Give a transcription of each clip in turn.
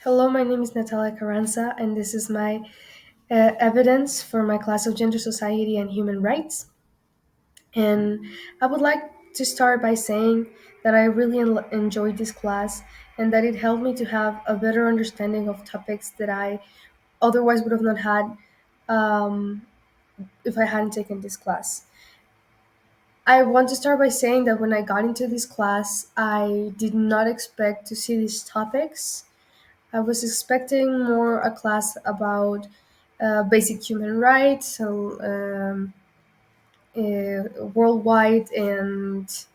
Hello, my name is Natalia Carranza, and this is my evidence for my class of Gender, Society, and Human Rights. And I would like to start by saying that I really enjoyed this class and that it helped me to have a better understanding of topics that I otherwise would have not had um, if I hadn't taken this class. I want to start by saying that when I got into this class, I did not expect to see these topics. I was expecting more a class about basic human rights, worldwide, and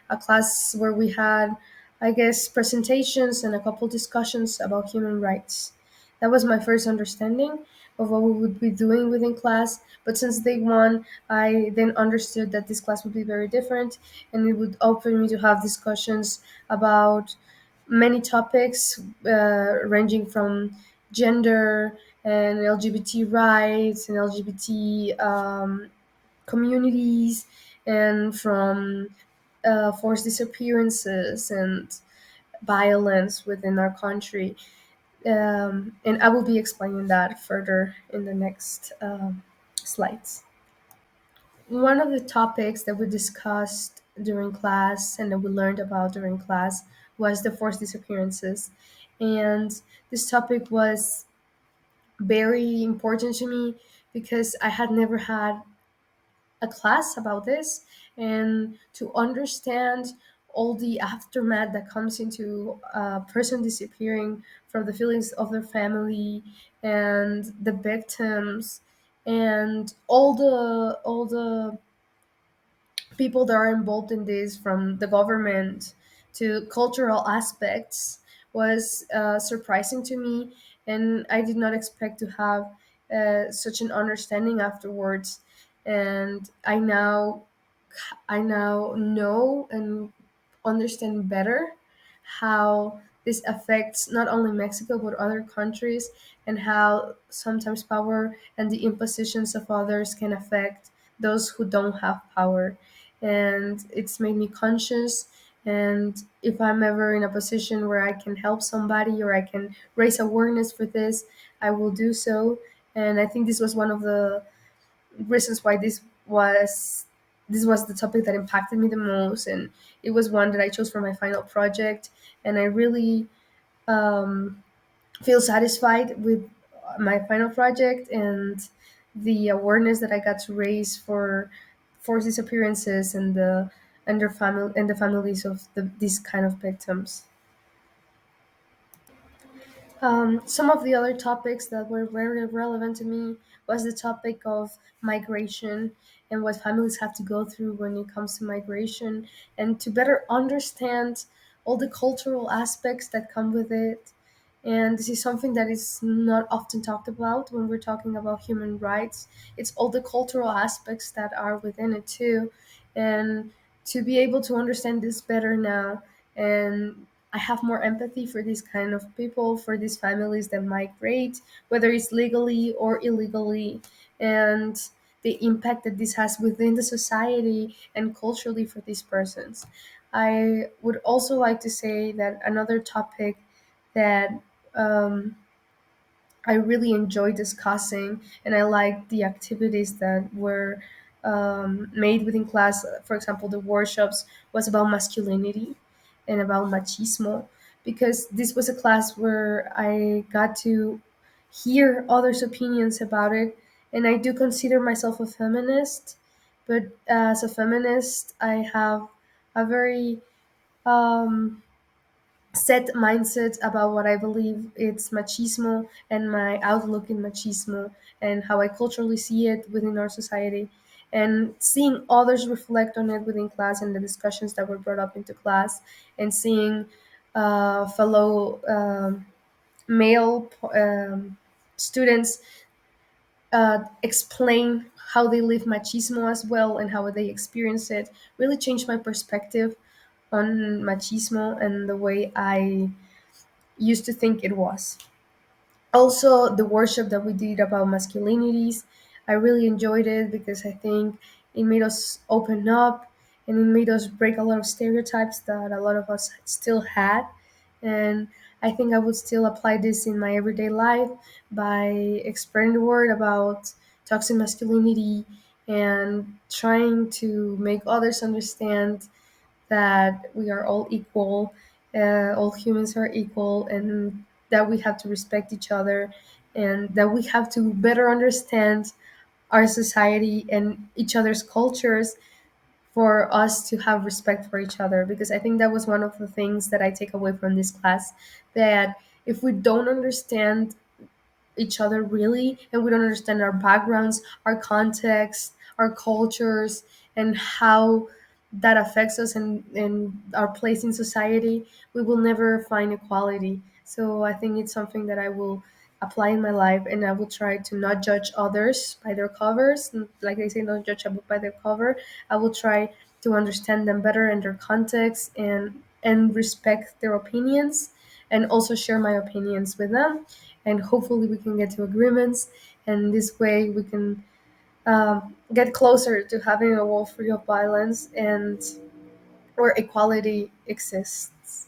a class where we had, I guess, presentations and a couple discussions about human rights. That was my first understanding of what we would be doing within class. But since day one, I then understood that this class would be very different and it would open me to have discussions about many topics ranging from gender and LGBT rights and LGBT communities and from forced disappearances and violence within our country. And I will be explaining that further in the next slides. One of the topics that we discussed during class and that we learned about during class was the forced disappearances. And this topic was very important to me because I had never had a class about this, and to understand all the aftermath that comes into a person disappearing from the feelings of their family and the victims and all the people that are involved in this, from the government to cultural aspects, was surprising to me, and I did not expect to have such an understanding afterwards. And I now know and understand better how this affects not only Mexico but other countries, and how sometimes power and the impositions of others can affect those who don't have power. And it's made me conscious. And if I'm ever in a position where I can help somebody or I can raise awareness for this, I will do so. And I think this was one of the reasons why this was the topic that impacted me the most, and it was one that I chose for my final project. And I really um, feel satisfied with my final project and the awareness that I got to raise for forced disappearances and their family and the families of these kind of victims. Some of the other topics that were very relevant to me was the topic of migration and what families have to go through when it comes to migration, and to better understand all the cultural aspects that come with it. And this is something that is not often talked about when we're talking about human rights. It's all the cultural aspects that are within it too. And to be able to understand this better now, and I have more empathy for these kind of people, for these families that migrate, whether it's legally or illegally, and the impact that this has within the society and culturally for these persons. I would also like to say that another topic that um, I really enjoyed discussing, and I liked the activities that were made within class. For example, the workshops was about masculinity and about machismo, because this was a class where I got to hear others' opinions about it. And I do consider myself a feminist, but as a feminist, I have a very um, set mindset about what I believe it's machismo and my outlook in machismo and how I culturally see it within our society. And seeing others reflect on it within class and the discussions that were brought up into class, and seeing fellow male students explain how they live machismo as well and how they experience it really changed my perspective on machismo and the way I used to think it was. Also, the workshop that we did about masculinities, I really enjoyed it because I think it made us open up, and it made us break a lot of stereotypes that a lot of us still had. And I think I would still apply this in my everyday life by spreading the word about toxic masculinity and trying to make others understand that we are all equal, all humans are equal, and that we have to respect each other, and that we have to better understand our society and each other's cultures for us to have respect for each other. Because I think that was one of the things that I take away from this class, that if we don't understand each other really, and we don't understand our backgrounds, our context, our cultures, and how that affects us and our place in society, we will never find equality. So I think it's something that I will apply in my life, and I will try to not judge others by their covers. Like they say, don't judge a book by their cover. I will try to understand them better and their context, and respect their opinions, and also share my opinions with them, and hopefully we can get to agreements, and this way we can get closer to having a world free of violence and where equality exists.